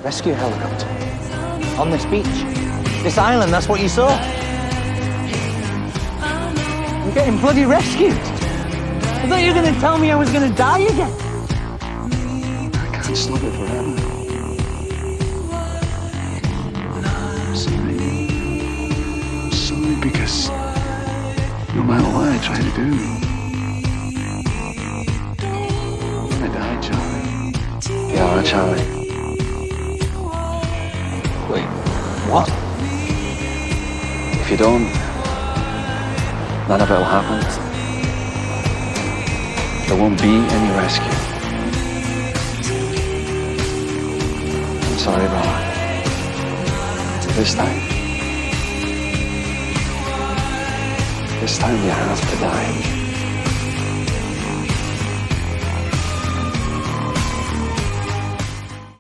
Rescue helicopter. On this beach. This island, that's what you saw. I'm getting bloody rescued. I thought you were going to tell me I was going to die again. I can't stop it forever. I'm sorry. I'm sorry because no matter what I try to do, I died, Charlie. Yeah, Charlie. Wait, what? If you don't, none of it'll happen. There won't be any rescue. I'm sorry, brother. This time you have to die.